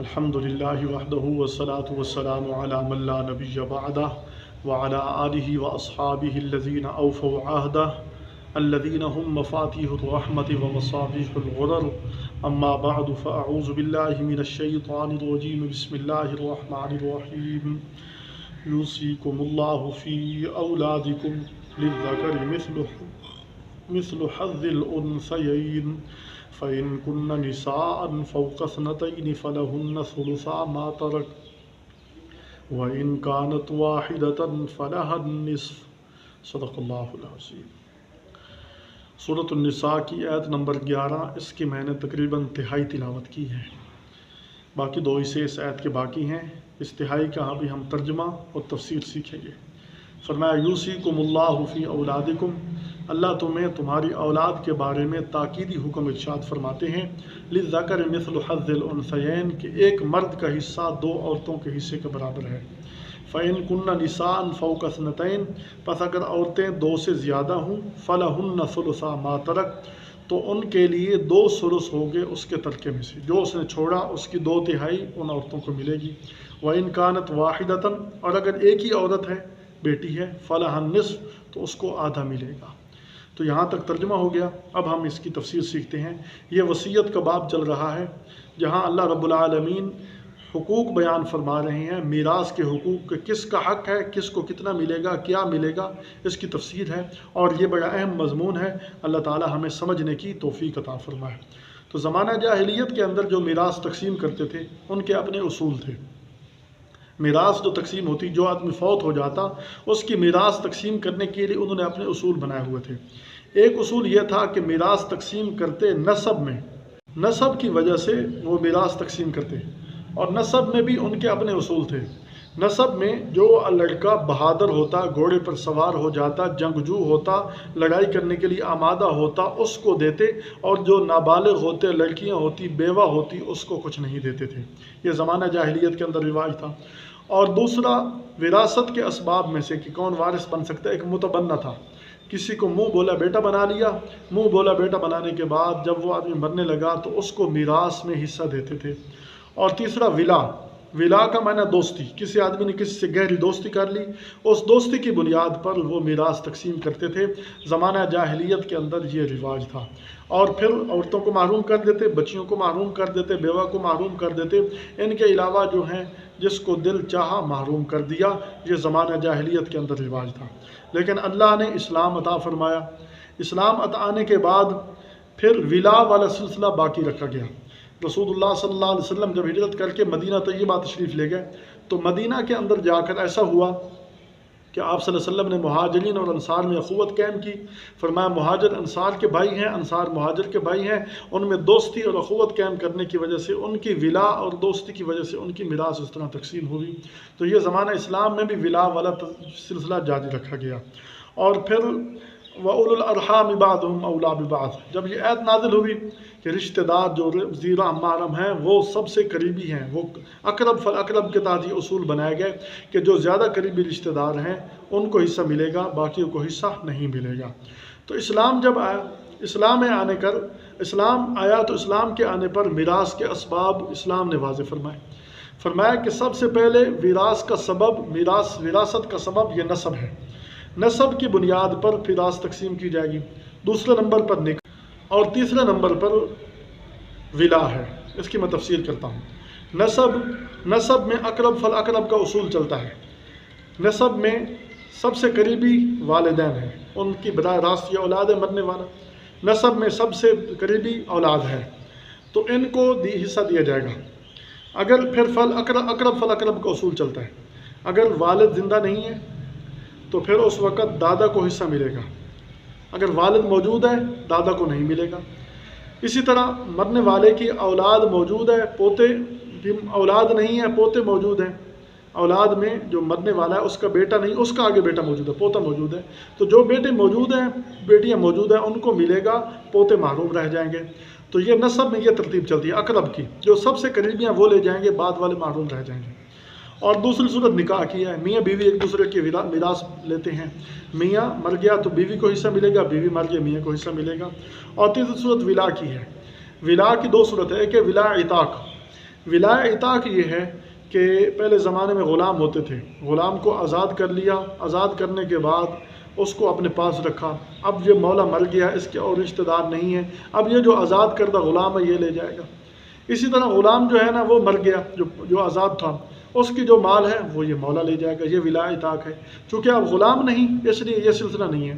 الحمد للہ وحدہ والصلاة والسلام علی من لا نبی بعدہ وعلی آلہ واصحابہ الذین اوفوا عہدہ الذین هم مفاتیح الرحمت ومصابیح الغرر اما بعد فاعوذ باللہ من الشیطان الرجیم بسم اللہ الرحمن الرحیم یوصیکم اللہ فی اولادکم للذکر مثل حظ الانثیین فإن كن نساء فوق اثنتين فلهن ثلثا ما ترك وإن كانت واحدة فلها النصف صدق اللہ العظیم۔ سورۃ النساء کی آیت نمبر 11، اس کی میں نے تقریباً تہائی تلاوت کی ہے، باقی دو حصے اس آیت کے باقی ہیں۔ اس تہائی کا بھی ہم ترجمہ اور تفسیر سیکھیں گے۔ فرمایا یوصیکم اللہ فی اولادکم، اللہ تمہیں تمہاری اولاد کے بارے میں تاکیدی حکم ارشاد فرماتے ہیں، للذکر مثل حظ الانثیین، کہ ایک مرد کا حصہ دو عورتوں کے حصے کے برابر ہے۔ فإن کن نساء فوق اثنتین، پس اگر عورتیں دو سے زیادہ ہوں، فلہن ثلثا ما ترک، تو ان کے لیے 2 ثلث ہوگے اس کے ترکے میں سے، جو اس نے چھوڑا اس کی 2/3 ان عورتوں کو ملے گی۔ وإن كانت واحدة، اور اگر ایک ہی عورت ہے، بیٹی ہے، فلہا النصف، تو اس کو آدھا ملے گا۔ تو یہاں تک ترجمہ ہو گیا۔ اب ہم اس کی تفسیر سیکھتے ہیں۔ یہ وصیت کا باب چل رہا ہے، جہاں اللہ رب العالمین حقوق بیان فرما رہے ہیں، میراث کے حقوق، کہ کس کا حق ہے، کس کو کتنا ملے گا، کیا ملے گا، اس کی تفسیر ہے، اور یہ بڑا اہم مضمون ہے۔ اللہ تعالی ہمیں سمجھنے کی توفیق عطا فرمائے۔ تو زمانہ جاہلیت کے اندر جو میراث تقسیم کرتے تھے، ان کے اپنے اصول تھے۔ میراث جو تقسیم ہوتی، جو آدمی فوت ہو جاتا، اس کی میراث تقسیم کرنے کے لیے انہوں نے اپنے اصول بنائے ہوئے تھے۔ ایک اصول یہ تھا کہ میراث تقسیم کرتے نسب میں، نسب کی وجہ سے وہ میراث تقسیم کرتے، اور نسب میں بھی ان کے اپنے اصول تھے۔ نسب میں جو لڑکا بہادر ہوتا، گھوڑے پر سوار ہو جاتا، جنگجو ہوتا، لڑائی کرنے کے لیے آمادہ ہوتا، اس کو دیتے، اور جو نابالغ ہوتے، لڑکیاں ہوتی، بیوہ ہوتی، اس کو کچھ نہیں دیتے تھے۔ یہ زمانہ جاہلیت کے اندر رواج تھا۔ اور دوسرا، وراثت کے اسباب میں سے کہ کون وارث بن سکتا ہے، ایک متبنہ تھا۔ کسی کو منہ بولا بیٹا بنا لیا، منہ بولا بیٹا بنانے کے بعد جب وہ آدمی مرنے لگا تو اس کو میراث میں حصہ دیتے تھے۔ اور تیسرا ولا، ولا کا معنی دوستی، کسی آدمی نے کسی سے گہری دوستی کر لی، اس دوستی کی بنیاد پر وہ میراث تقسیم کرتے تھے۔ زمانہ جاہلیت کے اندر یہ رواج تھا۔ اور پھر عورتوں کو محروم کر دیتے، بچیوں کو محروم کر دیتے، بیوہ کو محروم کر دیتے، ان کے علاوہ جو ہیں جس کو دل چاہا محروم کر دیا۔ یہ زمانہ جاہلیت کے اندر رواج تھا۔ لیکن اللہ نے اسلام عطا فرمایا۔ اسلام عطا آنے کے بعد پھر ولا والا سلسلہ باقی رکھا گیا۔ رسول اللہ صلی اللہ علیہ وسلم جب ہجرت کر کے مدینہ طیبہ تشریف لے گئے تو مدینہ کے اندر جا کر ایسا ہوا کہ آپ صلی اللہ علیہ وسلم نے مہاجرین اور انصار میں اخوت قائم کی۔ فرمایا مہاجر انصار کے بھائی ہیں، انصار مہاجر کے بھائی ہیں، ان میں دوستی اور اخوت قائم کرنے کی وجہ سے، ان کی ولا اور دوستی کی وجہ سے ان کی میراث اس طرح تقسیم ہوئی۔ تو یہ زمانہ اسلام میں بھی ولا والا سلسلہ جاری رکھا گیا۔ اور پھر وَأُولُو الْأَرْحَامِ بَعْضُهُمْ أَوْلَىٰ بِبَعْضٍ، جب یہ آیت نازل ہوئی کہ رشتہ دار جو ذی رحم محرم ہیں وہ سب سے قریبی ہیں، وہ اقرب فالاقرب کے تحت یہ اصول بنائے گئے کہ جو زیادہ قریبی رشتہ دار ہیں ان کو حصہ ملے گا، باقیوں کو حصہ نہیں ملے گا۔ تو اسلام جب آیا، اسلام آیا تو اسلام کے آنے پر میراث کے اسباب اسلام نے واضح فرمائے۔ فرمایا کہ سب سے پہلے وراثت کا سبب یہ نسب ہے۔ نسب کی بنیاد پر میراث تقسیم کی جائے گی۔ دوسرے نمبر پر نکاح، اور تیسرے نمبر پر ولا ہے۔ اس کی میں تفسیر کرتا ہوں۔ نسب میں اقرب فالاقرب کا اصول چلتا ہے۔ نسب میں سب سے قریبی والدین ہیں، ان کی براہ راست یہ اولاد ہے مرنے والا۔ نسب میں سب سے قریبی اولاد ہے تو ان کو حصہ دیا جائے گا۔ اگر پھر اقرب فالاقرب کا اصول چلتا ہے، اگر والد زندہ نہیں ہے تو پھر اس وقت دادا کو حصہ ملے گا، اگر والد موجود ہے دادا کو نہیں ملے گا۔ اسی طرح مرنے والے کی اولاد موجود ہے، پوتے اولاد نہیں ہے، پوتے موجود ہیں۔ اولاد میں جو مرنے والا ہے اس کا بیٹا نہیں، اس کا آگے بیٹا موجود ہے، پوتا موجود ہے۔ تو جو بیٹے موجود ہیں، بیٹیاں موجود ہیں، ان کو ملے گا، پوتے محروم رہ جائیں گے۔ تو یہ نسب میں یہ ترتیب چلتی ہے اقرب کی، جو سب سے قریبی ہیں وہ لے جائیں گے، بعد والے محروم رہ جائیں گے۔ اور دوسری صورت نکاح کی ہے، میاں بیوی ایک دوسرے کی میراث لیتے ہیں۔ میاں مر گیا تو بیوی کو حصہ ملے گا، بیوی مر گیا میاں کو حصہ ملے گا۔ اور تیسری صورت ولا کی ہے۔ ولا کی 2 صورت ہے، ایک ہے ولا عتاق۔ ولائے عتاق یہ ہے کہ پہلے زمانے میں غلام ہوتے تھے، غلام کو آزاد کر لیا، آزاد کرنے کے بعد اس کو اپنے پاس رکھا، اب یہ مولا مر گیا، اس کے اور رشتہ دار نہیں ہیں، اب یہ جو آزاد کردہ غلام ہے یہ لے جائے گا۔ اسی طرح غلام جو ہے نا وہ مر گیا، جو آزاد تھا، اس کی جو مال ہے وہ یہ مولا لے جائے گا، یہ ولائے عتاق ہے۔ چونکہ اب غلام نہیں اس لیے یہ سلسلہ نہیں ہے۔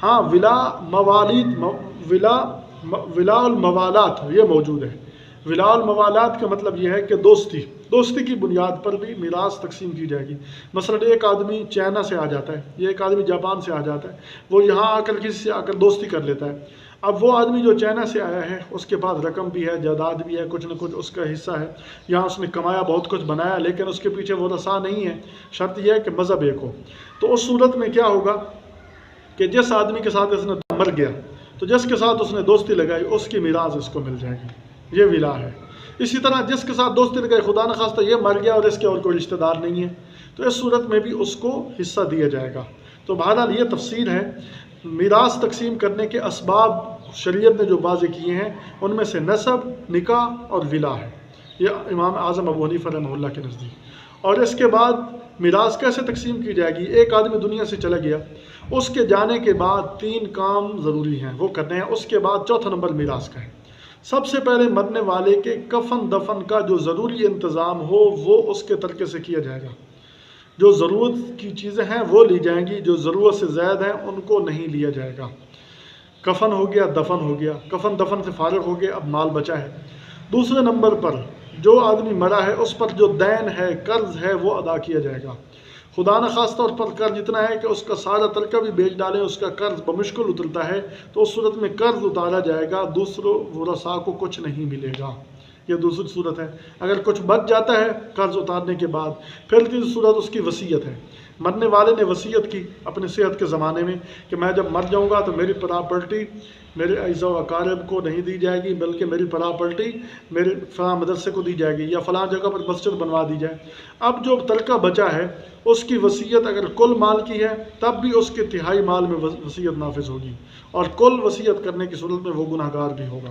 ہاں ولا الموالات یہ موجود ہے۔ ولا الموالات کا مطلب یہ ہے کہ دوستی کی بنیاد پر بھی میراث تقسیم کی جائے گی۔ مثلا ایک آدمی چائنا سے آ جاتا ہے، یہ ایک آدمی جاپان سے آ جاتا ہے، وہ یہاں آ کر کسی سے آ کر دوستی کر لیتا ہے۔ اب وہ آدمی جو چائنا سے آیا ہے اس کے پاس رقم بھی ہے، جائیداد بھی ہے، کچھ نہ کچھ اس کا حصہ ہے، یہاں اس نے کمایا، بہت کچھ بنایا، لیکن اس کے پیچھے وہ رسا نہیں ہے، شرط یہ ہے کہ مذہب ایک ہو۔ تو اس صورت میں کیا ہوگا کہ جس آدمی کے ساتھ اس نے مر گیا تو جس کے ساتھ اس نے دوستی لگائی اس کی میراث اس کو مل جائے گی، یہ ولا ہے۔ اسی طرح جس کے ساتھ دوستی لگائی، خدا نخواستہ یہ مر گیا اور اس کے اور کوئی رشتہ دار نہیں ہے، تو اس صورت میں بھی اس کو حصہ دیا جائے گا۔ تو بہرحال یہ تفسیر ہے۔ میراث تقسیم کرنے کے اسباب شریعت نے جو واضح کیے ہیں ان میں سے نسب، نکاح اور ولا ہے، یہ امام اعظم ابو حنیفہ رحمہ اللہ کے نزدیک۔ اور اس کے بعد میراث کیسے تقسیم کی جائے گی؟ ایک آدمی دنیا سے چلا گیا، اس کے جانے کے بعد 3 کام ضروری ہیں، وہ کرنے ہیں۔ اس کے بعد چوتھا نمبر میراث کا ہے۔ سب سے پہلے مرنے والے کے کفن دفن کا جو ضروری انتظام ہو وہ اس کے ترکے سے کیا جائے گا۔ جو ضرورت کی چیزیں ہیں وہ لی جائیں گی، جو ضرورت سے زائد ہیں ان کو نہیں لیا جائے گا۔ کفن ہو گیا، دفن ہو گیا، کفن دفن سے فارغ ہو گیا، اب مال بچا ہے۔ دوسرے نمبر پر جو آدمی مرا ہے اس پر جو دین ہے، قرض ہے، وہ ادا کیا جائے گا۔ خدا نخواستہ طور پر قرض اتنا ہے کہ اس کا سارا ترکہ بھی بیچ ڈالیں، اس کا قرض بمشکل اترتا ہے، تو اس صورت میں قرض اتارا جائے گا، دوسروں ورثاء کو کچھ نہیں ملے گا۔ یہ دوسری صورت ہے۔ اگر کچھ بچ جاتا ہے قرض اتارنے کے بعد، پھر تیسری صورت اس کی وصیت ہے۔ مرنے والے نے وصیت کی اپنے صحت کے زمانے میں کہ میں جب مر جاؤں گا تو میری پراپرٹی میرے اعزاء و اقارب کو نہیں دی جائے گی، بلکہ میری پراپرٹی میرے فلاں مدرسے کو دی جائے گی یا فلاں جگہ پر مسجد بنوا دی جائے۔ اب جو ترکہ بچا ہے اس کی وصیت اگر کل مال کی ہے تب بھی اس کے تہائی مال میں وصیت نافذ ہوگی، اور کل وصیت کرنے کی صورت میں وہ گناہ گار بھی ہوگا۔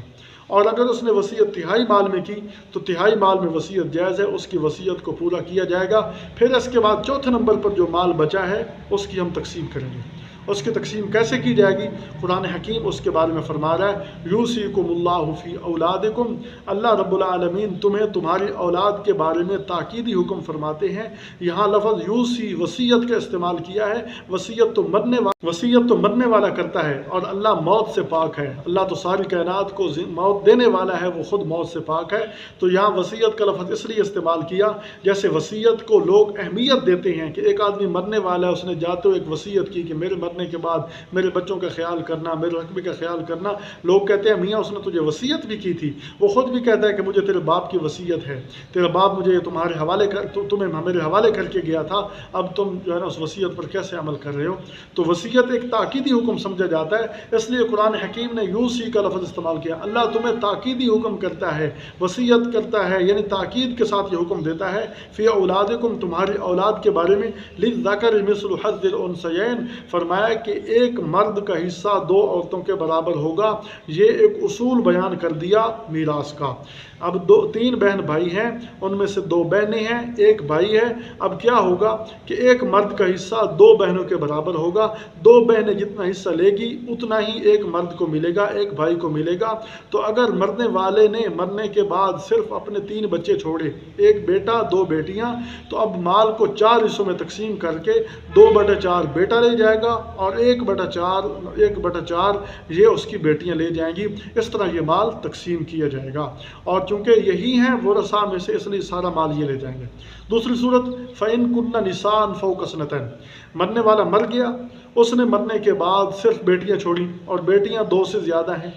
اور اگر اس نے وصیت تہائی مال میں کی تو تہائی مال میں وصیت جائز ہے، اس کی وصیت کو پورا کیا جائے گا۔ پھر اس کے بعد چوتھے نمبر پر جو مال بچا ہے اس کی ہم تقسیم کریں گے۔ اس کی تقسیم کیسے کی جائے گی؟ قرآن حکیم اس کے بارے میں فرما رہا ہے، یوصیکم اللہ فی اولادکم، اللہ رب العالمین تمہیں تمہاری اولاد کے بارے میں تاکیدی حکم فرماتے ہیں۔ یہاں لفظ یوصی وصیت کا استعمال کیا ہے۔ وصیت تو مرنے والا کرتا ہے، اور اللہ موت سے پاک ہے۔ اللہ تو ساری کائنات کو موت دینے والا ہے، وہ خود موت سے پاک ہے۔ تو یہاں وصیت کا لفظ اس لیے استعمال کیا جیسے وصیت کو لوگ اہمیت دیتے ہیں کہ ایک آدمی مرنے والا ہے، اس نے جاتے ہوئے ایک وصیت کی کہ میرے مرنے کے بعد میرے بچوں کا خیال کرنا، میرے رقبے کا خیال کرنا۔ لوگ کہتے ہیں میاں اس نے تجھے وصیت بھی کی تھی، وہ خود بھی کہتا ہے کہ مجھے تیرے باپ کی وصیت ہے، تیرا باپ مجھے تمہارے حوالے تمہیں میرے حوالے کر کے گیا تھا، اب تم جو ہے نا اس وصیت پر کیسے عمل کر رہے ہو؟ تو وصیت ایک تاکیدی حکم سمجھا جاتا ہے، اس لیے قرآن حکیم نے یوصی کا لفظ استعمال کیا۔ اللہ تمہیں تاکیدی حکم کرتا ہے، وصیت کرتا ہے، یعنی تاکید کے ساتھ یہ حکم دیتا ہے، فی اولادکم تمہاری اولاد کے بارے میں، للذکر مثل حظ الانثیین، فرمایا کہ ایک مرد کا حصہ 2 عورتوں کے برابر ہوگا۔ یہ ایک اصول بیان کر دیا میراث کا۔ اب 3 بہن بھائی ہیں، ان میں سے 2 بہنیں ہیں، 1 بھائی ہے۔ اب کیا ہوگا کہ ایک مرد کا حصہ 2 بہنوں کے برابر ہوگا۔ 2 بہنیں جتنا حصہ لے گی اتنا ہی ایک مرد کو ملے گا، ایک بھائی کو ملے گا۔ تو اگر مرنے والے نے مرنے کے بعد صرف اپنے 3 بچے چھوڑے، 1 بیٹا 2 بیٹیاں، تو اب مال کو 4 حصوں میں تقسیم کر کے 2/4 بیٹا لے جائے گا اور 1/4 یہ اس کی بیٹیاں لے جائیں گی۔ اس طرح یہ مال تقسیم کیا جائے گا، اور چونکہ یہی ہیں ورثاء میں سے اس لیے سارا مال یہ لے جائیں گے۔ دوسری صورت، فَإِن كُنَّ نِسَاءً فَوْقَ اثْنَتَيْنِ، مرنے والا مر گیا، اس نے مرنے کے بعد صرف بیٹیاں چھوڑی اور بیٹیاں 2 سے زیادہ ہیں،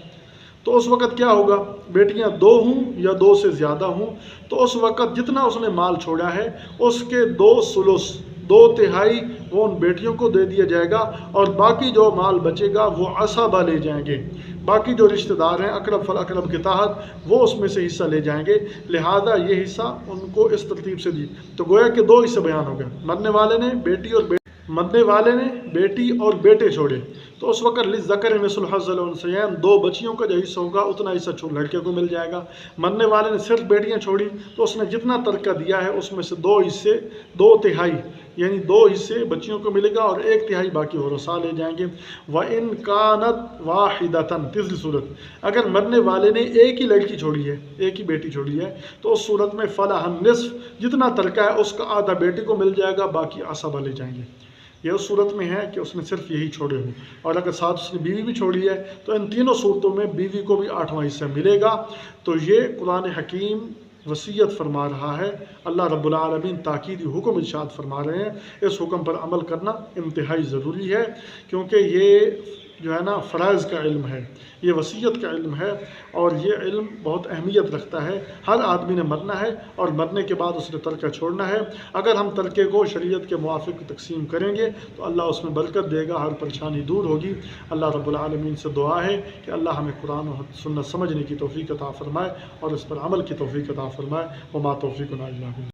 تو اس وقت کیا ہوگا؟ بیٹیاں 2 ہوں یا 2 سے زیادہ ہوں، تو اس وقت جتنا اس نے مال چھوڑا ہے اس کے 2 ثلث 2/3 وہ ان بیٹیوں کو دے دیا جائے گا، اور باقی جو مال بچے گا وہ عصبہ لے جائیں گے۔ باقی جو رشتہ دار ہیں اقرب فالاقرب کے تحت وہ اس میں سے حصہ لے جائیں گے، لہذا یہ حصہ ان کو اس ترتیب سے دی۔ تو گویا کہ 2 حصے بیان ہو گئے، مرنے والے نے بیٹی اور بیٹے چھوڑے، تو اس وقت للذکر مثل حظ الانثیین 2 بچیوں کا جو حصہ ہوگا اتنا حصہ لڑکے کو مل جائے گا۔ مرنے والے نے صرف بیٹیاں چھوڑی تو اس نے جتنا ترکہ دیا ہے اس میں سے 2 حصے 2/3 یعنی 2 حصے بچیوں کو ملے گا اور 1/3 باقی ورثاء لے جائیں گے۔ وَإِن كَانَتْ وَاحِدَةً تیسری صورت، اگر مرنے والے نے ایک ہی لڑکی چھوڑی ہے، ایک ہی بیٹی چھوڑی ہے، تو اس صورت میں فَلَهَا النِّصْفُ جتنا ترکہ ہے اس کا آدھا بیٹی کو مل جائے گا، باقی عصبہ لے جائیں گے۔ یہ اس صورت میں ہے کہ اس نے صرف یہی چھوڑے ہوں، اور اگر ساتھ اس نے بیوی بھی چھوڑی ہے تو ان تینوں صورتوں میں بیوی کو بھی 8واں حصہ ملے گا۔ تو یہ قرآن حکیم وصیت فرما رہا ہے، اللہ رب العالمین تاکیدی حکم ارشاد فرما رہے ہیں۔ اس حکم پر عمل کرنا انتہائی ضروری ہے، کیونکہ یہ جو ہے نا فرائض کا علم ہے، یہ وصیت کا علم ہے، اور یہ علم بہت اہمیت رکھتا ہے۔ ہر آدمی نے مرنا ہے اور مرنے کے بعد اس نے ترکہ چھوڑنا ہے۔ اگر ہم ترکے کو شریعت کے موافق تقسیم کریں گے تو اللہ اس میں برکت دے گا، ہر پریشانی دور ہوگی۔ اللہ رب العالمین سے دعا ہے کہ اللہ ہمیں قرآن و سنت سمجھنے کی توفیق عطا فرمائے اور اس پر عمل کی توفیق عطا فرمائے۔ وما توفیقنا الا باللہ۔